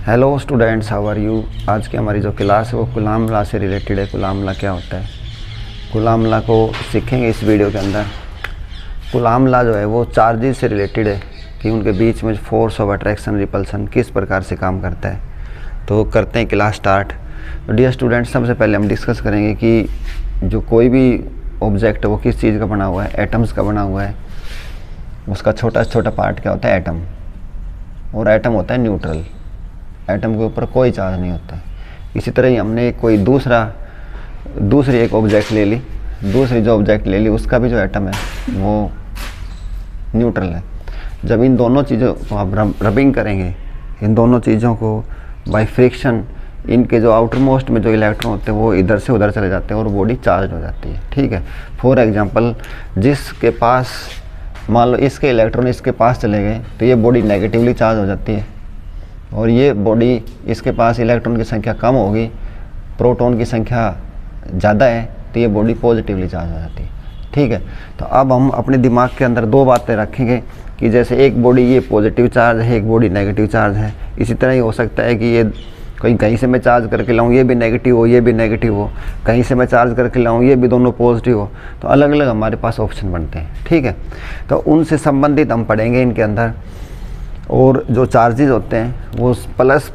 Hello students, how are you. आज की हमारी जो क्लास है वो कूलॉम लॉ से रिलेटेड है। कूलॉम लॉ क्या होता है, कूलॉम लॉ को सीखेंगे इस वीडियो के अंदर। कूलॉम लॉ जो है वो चार्जेस से रिलेटेड है कि उनके बीच में फोर्स ऑफ अट्रैक्शन रिपल्सन किस प्रकार से काम करता है। तो करते हैं क्लास स्टार्ट। तो डियर स्टूडेंट्स, सबसे पहले हम डिस्कस करेंगे कि जो कोई भी ऑब्जेक्ट है वो किस चीज़ का बना हुआ है। एटम्स का बना हुआ है। उसका छोटा से छोटा पार्ट क्या होता है, एटम। और एटम होता है न्यूट्रल। एटम के ऊपर कोई चार्ज नहीं होता है। इसी तरह ही हमने कोई दूसरी एक ऑब्जेक्ट ले ली, दूसरी जो ऑब्जेक्ट ले ली उसका भी जो एटम है वो न्यूट्रल है। जब इन दोनों चीज़ों को आप रबिंग करेंगे, इन दोनों चीज़ों को बाय फ्रिक्शन, इनके जो आउटर मोस्ट में जो इलेक्ट्रॉन होते हैं वो इधर से उधर चले जाते हैं और बॉडी चार्ज हो जाती है। ठीक है। फॉर एग्जांपल, जिसके पास मान लो इसके इलेक्ट्रॉन इसके पास चले गए तो ये बॉडी नेगेटिवली चार्ज हो जाती है, और ये बॉडी इसके पास इलेक्ट्रॉन की संख्या कम होगी, प्रोटॉन की संख्या ज़्यादा है, तो ये बॉडी पॉजिटिवली चार्ज हो जाती है। ठीक है। तो अब हम अपने दिमाग के अंदर दो बातें रखेंगे कि जैसे एक बॉडी ये पॉजिटिव चार्ज है, एक बॉडी नेगेटिव चार्ज है। इसी तरह ही हो सकता है कि ये कहीं से मैं चार्ज करके लाऊं, ये भी नेगेटिव हो, ये भी नेगेटिव हो, कहीं से मैं चार्ज करके लाऊं, ये भी दोनों पॉजिटिव हो। तो अलग अलग हमारे पास ऑप्शन बनते हैं। ठीक है। तो उनसे संबंधित हम पढ़ेंगे इनके अंदर। और जो चार्जेस होते हैं वो प्लस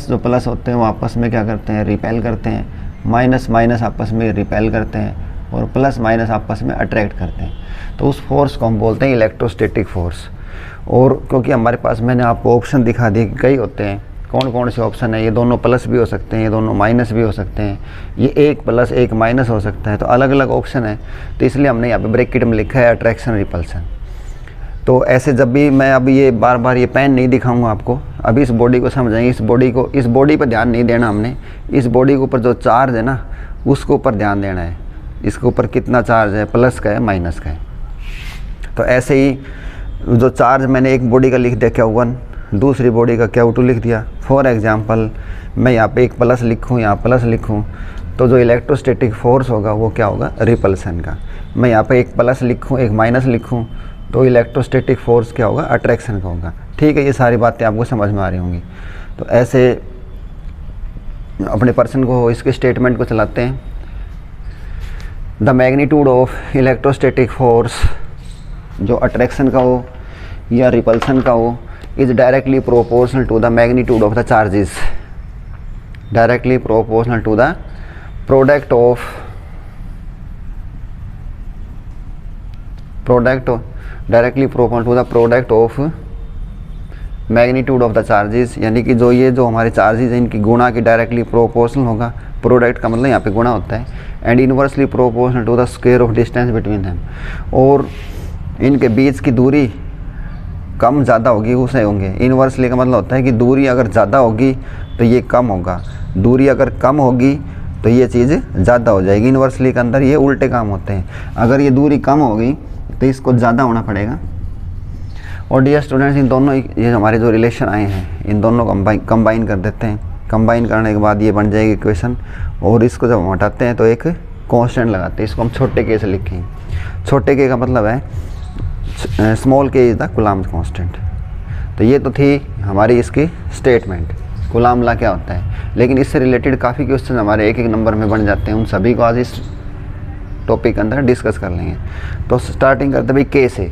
जो प्लस होते हैं वो आपस में क्या करते हैं, रिपेल करते हैं। माइनस आपस में रिपेल करते हैं, और प्लस माइनस आपस में अट्रैक्ट करते हैं। तो उस फोर्स को हम बोलते हैं इलेक्ट्रोस्टैटिक फोर्स। और क्योंकि हमारे पास मैंने आपको ऑप्शन दिखा दिए कि कई होते हैं, कौन कौन से ऑप्शन है। ये दोनों प्लस भी हो सकते हैं, ये दोनों माइनस भी हो सकते हैं, ये एक प्लस एक माइनस हो सकता है। तो अलग अलग ऑप्शन है, तो इसलिए हमने यहाँ पे ब्रैकेट में लिखा है अट्रैक्शन रिपल्सन। तो ऐसे जब भी मैं अभी ये बार बार ये पेन नहीं दिखाऊंगा आपको, अभी इस बॉडी को समझाएंगे। इस बॉडी पर ध्यान नहीं देना हमने। इस बॉडी के ऊपर जो चार्ज है ना, उसके ऊपर ध्यान देना है। इसके ऊपर कितना चार्ज है, प्लस का है माइनस का है। तो ऐसे ही जो चार्ज मैंने एक बॉडी का लिख दिया Q1, दूसरी बॉडी का Q2 लिख दिया। फॉर एग्जाम्पल, मैं यहाँ पे एक प्लस लिखूँ, यहाँ प्लस लिखूँ, तो जो इलेक्ट्रोस्टैटिक फोर्स होगा वो क्या होगा, रिपल्सन का। मैं यहाँ पे एक प्लस लिखूँ, एक माइनस लिखूँ, तो इलेक्ट्रोस्टैटिक फोर्स क्या होगा, अट्रैक्शन का होगा। ठीक है। ये सारी बातें आपको समझ में आ रही होंगी। तो ऐसे अपने पर्सन को, इसके स्टेटमेंट को चलाते हैं। The magnitude of electrostatic force, जो अट्रैक्शन का हो या रिपल्सन का हो, is directly proportional to the magnitude of the charges. Directly proportional to the product directly proportional to the product of magnitude of the charges, यानी कि जो हमारे चार्जेस हैं इनकी गुणा की डायरेक्टली प्रोपोर्शनल होगा। प्रोडक्ट का मतलब यहाँ पे गुणा होता है। And inversely proportional to the square of distance between them, और इनके बीच की दूरी कम ज़्यादा होगी उसे होंगे। इनवर्सली का मतलब होता है कि दूरी अगर ज़्यादा होगी तो ये कम होगा, दूरी अगर कम होगी तो ये चीज़ ज़्यादा हो जाएगी। इनवर्सली के अंदर ये उल्टे काम होते हैं। अगर ये दूरी कम होगी तो इसको ज़्यादा होना पड़ेगा। और डियर स्टूडेंट्स, इन दोनों ये हमारे जो रिलेशन आए हैं, इन दोनों को कंबाइन कर देते हैं। कंबाइन करने के बाद ये बन जाएगी इक्वेशन, और इसको जब हम हटाते हैं तो एक कांस्टेंट लगाते हैं। इसको हम छोटे के से लिखेंगे। छोटे के का मतलब है स्मॉल के इज द कूलॉम कांस्टेंट। तो ये तो थी हमारी इसकी स्टेटमेंट, कूलॉम लॉ क्या होता है। लेकिन इससे रिलेटेड काफ़ी क्वेश्चन हमारे एक एक नंबर में बन जाते हैं। उन सभी को आज इस टॉपिक के अंदर डिस्कस कर लेंगे। तो स्टार्टिंग करते भाई के से।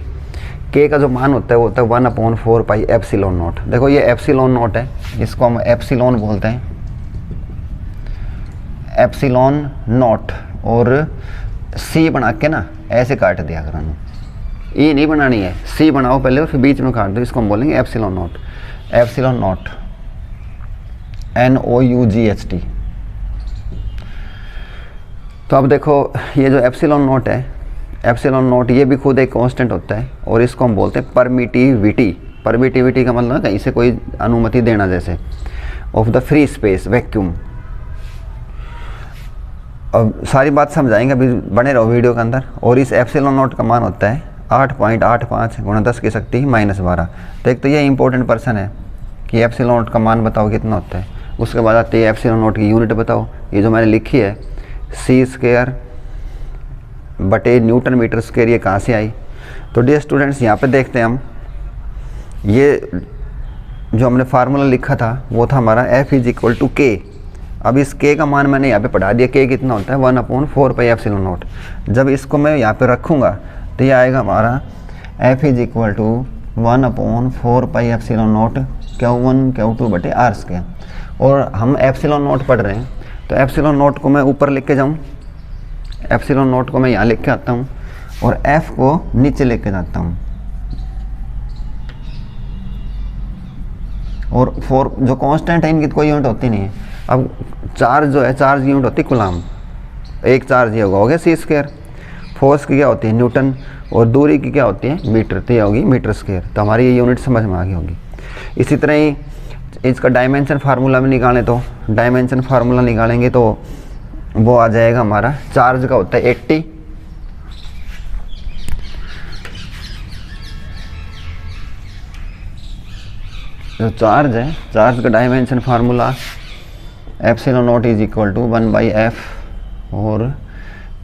के का जो मान होता है वो होता है 1/4 पाई एप्सिलॉन नॉट। देखो ये एप्सिलॉन नॉट है, इसको हम एप्सिलॉन बोलते हैं, एप्सिलॉन नॉट। और सी बना के ना ऐसे काट दिया करना, ई नहीं बनानी है, सी बनाओ पहले और फिर बीच में काट दो। इसको हम बोलेंगे epsilon not. Epsilon not NOUGHT। तो अब देखो ये जो एप्सिलॉन नॉट है, एप्सिलॉन नॉट ये भी खुद एक कांस्टेंट होता है, और इसको हम बोलते हैं परमिटिविटी। परमिटिविटी का मतलब कहीं से कोई अनुमति देना, जैसे of the free space vacuum. अब सारी बात समझाएंगे, अभी बने रहो वीडियो के अंदर। और इस एप्सिलॉन नॉट का मान होता है 8.85 × 10 की शक्ति -12। तो एक तो ये इंपॉर्टेंट पर्सन है कि एप्सिलॉन नॉट का मान बताओ कितना होता है। उसके बाद आती है एप्सिलॉन नॉट की यूनिट बताओ। ये जो मैंने लिखी है C² बटे न्यूटन मीटर स्क्वायर, ये कहाँ से आई। तो डियर स्टूडेंट्स, यहाँ पे देखते हैं हम, ये जो हमने फार्मूला लिखा था वो था हमारा F इज इक्वल टू के। अब इस के का मान मैंने यहाँ पे पढ़ा दिया, के कितना होता है 1/4πε0। जब इसको मैं यहाँ पे रखूँगा तो ये आएगा हमारा F is equal to 1/4πε0 Q1 Q2/r²। और हम ε0 पढ़ रहे हैं तो ε0 को मैं ऊपर लिख के जाऊँ, ε0 को मैं यहाँ लिख के आता हूँ और F को नीचे लेके जाता हूँ। और फोर जो कांस्टेंट है इनकी कोई यूनिट होती नहीं है। अब चार्ज जो है, चार्ज यूनिट होती है कूलाम, एक चार्ज ये होगा हो गया c²। फोर्स की क्या होती है न्यूटन, और दूरी की क्या होती है मीटर, तो ये होगी मीटर²। तो हमारी ये यूनिट समझ में आ गई होगी। इसी तरह ही इसका डायमेंशन फार्मूला भी निकालें तो डायमेंशन फार्मूला निकालेंगे तो वो आ जाएगा हमारा, चार्ज का होता है 80, जो चार्ज है, चार्ज का dimension formula ε0 is equal to 1/f और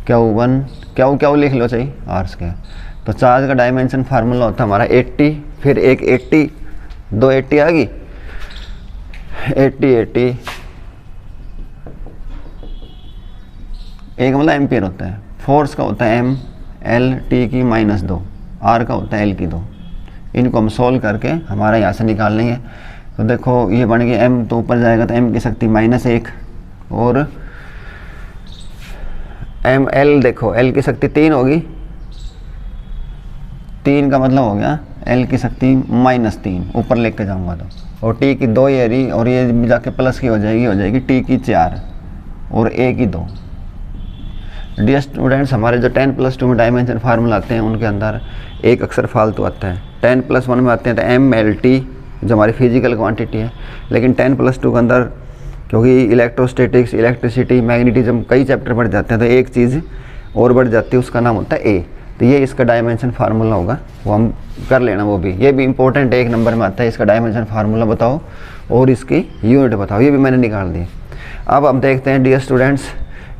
Q1 Q लिख लो चाहिए r²। तो चार्ज का डायमेंशन फार्मूला होता है हमारा 80, फिर एक 80, दो 80 आ गई, 80 एक मतलब एम्पियर होता है। फोर्स का होता है m, l t की -2, r का होता है l की 2। इनको हम सोल्व करके हमारा यहाँ से निकाल लेंगे। तो देखो ये बन गया m, तो ऊपर जाएगा तो m की शक्ति -1 और m l, देखो l की शक्ति 3 होगी, 3 का मतलब हो गया l की शक्ति -3 ऊपर लेके जाऊंगा तो, और t की 2 ये रही और ये जाके प्लस की हो जाएगी t की 4 और a की 2। डियर स्टूडेंट्स, हमारे जो 10+2 में डायमेंशन फार्मूला आते हैं उनके अंदर एक अक्षर फालतू आता है। 10+1 में आते हैं तो mLT जो हमारी फिजिकल क्वांटिटी है, लेकिन 10+2 के अंदर क्योंकि इलेक्ट्रोस्टैटिक्स, इलेक्ट्रिसिटी, मैग्नेटिज्म कई चैप्टर बढ़ जाते हैं तो एक चीज़ और बढ़ जाती है, उसका नाम होता है A। तो ये इसका डायमेंशन फार्मूला होगा, वो हम कर लेना। वो भी ये भी इंपॉर्टेंट है, 1 नंबर में आता है। इसका डायमेंशन फार्मूला बताओ और इसकी यूनिट बताओ, ये भी मैंने निकाल दी। अब हम देखते हैं डियर स्टूडेंट्स,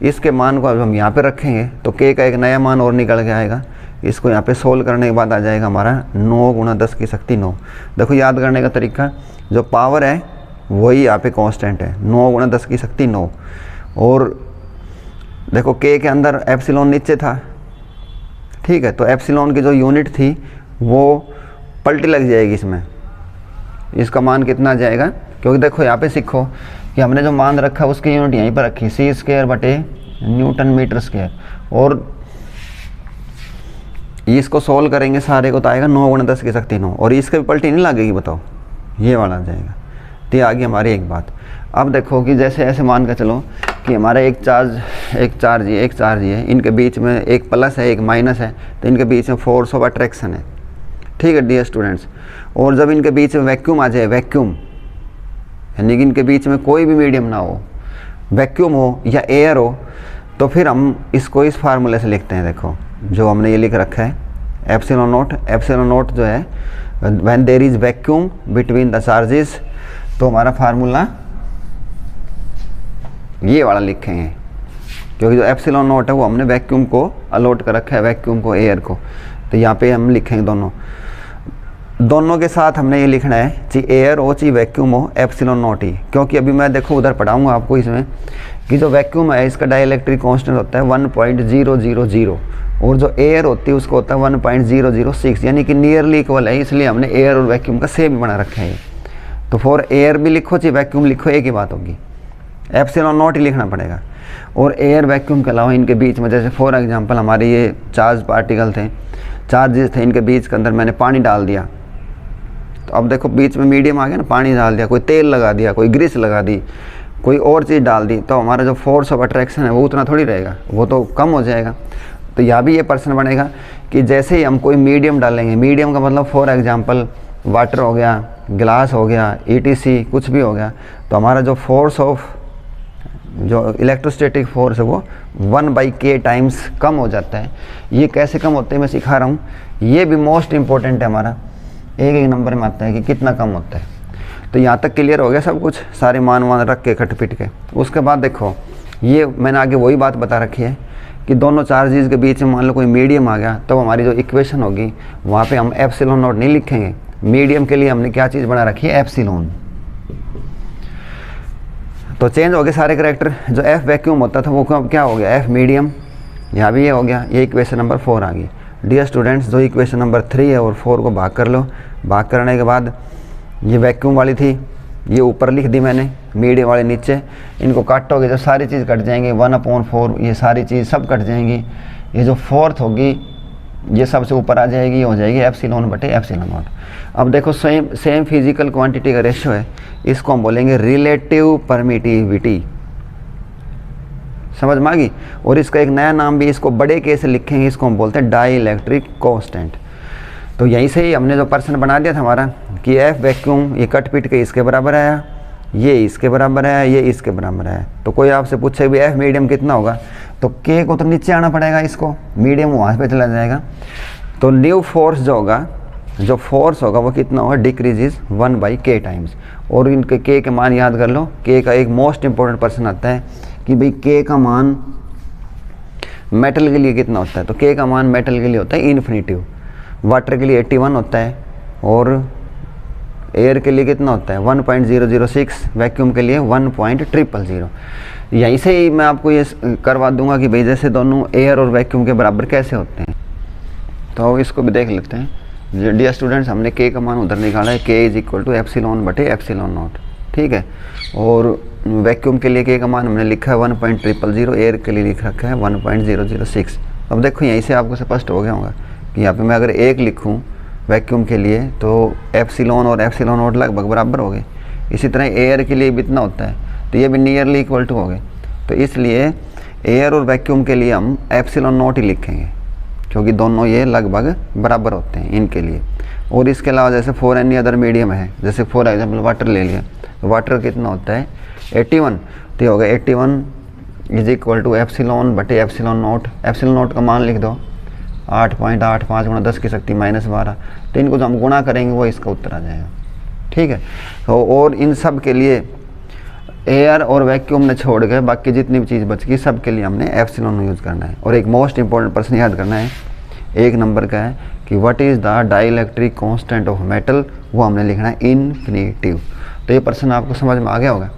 इसके मान को अब हम यहाँ पे रखेंगे तो के का एक नया मान और निकल के आएगा। इसको यहाँ पे सोल्व करने के बाद आ जाएगा हमारा 9 × 10 की शक्ति 9। देखो याद करने का तरीका, जो पावर है वही यहाँ पे कांस्टेंट है, 9 × 10 की शक्ति 9। और देखो के अंदर एप्सिलॉन नीचे था, ठीक है, तो एप्सिलॉन की जो यूनिट थी वो पलटी लग जाएगी इसमें। इसका मान कितना आ जाएगा, क्योंकि देखो यहाँ पे सीखो कि हमने जो मान रखा उसकी यूनिट यहीं पर रखी, c²/Nm²। और इसको सोल्व करेंगे सारे को तो आएगा 9 × 10 की शक्ति 9, और इसके भी पलटी नहीं लगेगी, बताओ ये वाला आ जाएगा। तो ये आ गई हमारी एक बात। अब देखो कि जैसे ऐसे मान कर चलो कि हमारा एक चार्ज ये इनके बीच में एक प्लस है एक माइनस है, तो इनके बीच में फोर्स ऑफ अट्रैक्शन है, ठीक है डियर स्टूडेंट्स। और जब इनके बीच में वैक्यूम आ जाए, वैक्यूम यानी कि इनके बीच में कोई भी मीडियम ना हो, वैक्यूम हो या एयर हो, तो फिर हम इसको इस फार्मूले से लिखते हैं। देखो जो हमने ये लिख रखा है एप्सिलॉन नॉट जो है when there is vacuum between the charges, तो हमारा फार्मूला ये वाला लिखेंगे, क्योंकि जो एप्सिलॉन नॉट है वो हमने वैक्यूम को अलॉट कर रखा है, वैक्यूम को, एयर को। तो यहाँ पे हम लिखेंगे दोनों के साथ हमने ये लिखना है चाहे एयर हो चाहे वैक्यूम हो, एप्सिलॉन नॉट ही। क्योंकि अभी मैं देखो उधर पढ़ाऊंगा आपको इसमें कि जो वैक्यूम है इसका डाइलेक्ट्रिक कांस्टेंट होता है 1.000 और जो एयर होती है उसको होता है 1.006, यानी कि नियरली इक्वल है। इसलिए हमने एयर और वैक्यूम का सेम बना रखा है। तो फॉर एयर भी लिखो चाहे वैक्यूम लिखो, एक ही बात होगी, एप्सिलॉन नॉट ही लिखना पड़ेगा। और एयर वैक्यूम के अलावा इनके बीच में, जैसे फॉर एग्जांपल हमारे ये चार्ज पार्टिकल थे, चार्जेस थे, इनके बीच के अंदर मैंने पानी डाल दिया, तो अब देखो बीच में मीडियम आ गया ना, पानी डाल दिया, कोई तेल लगा दिया, कोई ग्रीस लगा दी, कोई और चीज़ डाल दी, तो हमारा जो फोर्स ऑफ अट्रैक्शन है वो उतना थोड़ी रहेगा, वो तो कम हो जाएगा। तो यहाँ भी ये प्रश्न बनेगा कि जैसे ही हम कोई मीडियम डालेंगे, मीडियम का मतलब फॉर एग्जांपल वाटर हो गया, ग्लास हो गया, ETC कुछ भी हो गया, तो हमारा जो फोर्स ऑफ जो इलेक्ट्रोस्टैटिक फोर्स है वो 1/k टाइम्स कम हो जाता है। ये कैसे कम होते हैं मैं सिखा रहा हूँ, ये भी मोस्ट इम्पोर्टेंट है हमारा, एक नंबर में आता है कि कितना कम होता है। तो यहाँ तक क्लियर हो गया सब कुछ, सारे मान रख के खट पिट के। उसके बाद देखो ये मैंने आगे वही बात बता रखी है कि दोनों चार्जेस के बीच में मान लो कोई मीडियम आ गया, तो हमारी जो इक्वेशन होगी वहाँ पे हम एप्सिलॉन नॉट नहीं लिखेंगे, मीडियम के लिए हमने क्या चीज़ बना रखी है, एप्सिलॉन। तो चेंज हो गए सारे करैक्टर। जो एफ वैक्यूम होता था वो क्या हो गया, एफ मीडियम। यहाँ भी ये हो गया, ये इक्वेशन नंबर 4 आ गई। डियर स्टूडेंट्स, जो इक्वेशन नंबर 3 है और 4 को भाग कर लो। भाग करने के बाद ये वैक्यूम वाली थी, ये ऊपर लिख दी मैंने, मीडियम वाले नीचे। इनको काटोगे तो सारी चीज़ कट जाएंगी, 1/4, ये सारी चीज़ सब कट जाएंगी। ये जो फोर्थ होगी ये सबसे ऊपर आ जाएगी, ये हो जाएगी एप्सिलॉन बटे एप्सिलॉन नॉट। अब देखो सेम फिजिकल क्वांटिटी का रेशियो है, इसको हम बोलेंगे रिलेटिव परमिटिविटी। समझ में आ गई। और इसका एक नया नाम भी, इसको बड़े के से लिखेंगे, इसको हम बोलते हैं डाई इलेक्ट्रिक कांस्टेंट। तो यहीं से ही हमने जो पर्सन बना दिया था हमारा कि एफ वैक्यूम ये कट पीट के इसके बराबर आया, ये इसके बराबर है, ये इसके बराबर है। तो कोई आपसे पूछे भी एफ मीडियम कितना होगा, तो के को तो नीचे आना पड़ेगा, इसको मीडियम वहाँ पे चला जाएगा। तो न्यू फोर्स जो होगा, जो फोर्स होगा वो कितना होगा, डिक्रीजेज 1/k टाइम्स। और इनके के मान याद कर लो। के का एक मोस्ट इंपॉर्टेंट पर्सन आता है कि भाई के का मान मेटल के लिए कितना होता है, तो के का मान मेटल के लिए होता है इन्फिनिटिव। वाटर के लिए 81 होता है और एयर के लिए कितना होता है 1.006, वैक्यूम के लिए 1.000। यहीं से ही मैं आपको ये करवा दूंगा कि भाई जैसे दोनों एयर और वैक्यूम के बराबर कैसे होते हैं। तो इसको भी देख लेते हैं। डियर स्टूडेंट्स, हमने के का मान उधर निकाला है, के इज इक्वल टू एप्सिलॉन बटे एप्सिलॉन नॉट, ठीक है। और वैक्यूम के लिए के का मान हमने लिखा है 1.000, एयर के लिए लिख रखा है 1.006। अब देखो यहीं से आपको स्पष्ट हो गया होगा कि यहाँ पे मैं अगर 1 लिखूँ वैक्यूम के लिए तो एप्सिलॉन और एप्सिलॉन नॉट लगभग बराबर हो गए। इसी तरह एयर के लिए भी इतना होता है, तो ये भी नियरली इक्वल टू हो गए। तो इसलिए एयर और वैक्यूम के लिए हम एप्सिलॉन नॉट ही लिखेंगे, क्योंकि दोनों ये लगभग बराबर होते हैं इनके लिए। और इसके अलावा जैसे फॉर एनी अदर मीडियम है, जैसे फॉर एग्जाम्पल वाटर ले लिया, तो वाटर कितना होता है 81, तो ये होगा 81 इज इक्वल टू एप्सिलॉन बटे एप्सिलॉन नॉट। एप्सिलॉन नॉट का मान लिख दो 8.85 गुणा 10 की शक्ति -12। तो इनको जो हम गुणा करेंगे वो इसका उत्तर आ जाएगा, ठीक है। तो और इन सब के लिए एयर और वैक्यूम ने छोड़ के बाकी जितनी भी चीज़ बच गई सब के लिए हमने एप्सिलॉन यूज़ करना है। और एक मोस्ट इंपॉर्टेंट प्रश्न याद करना है, 1 नंबर का है कि what is the dielectric constant of metal, वो हमने लिखना है इन्फिनिटिव। तो ये प्रश्न आपको समझ में आ गया होगा।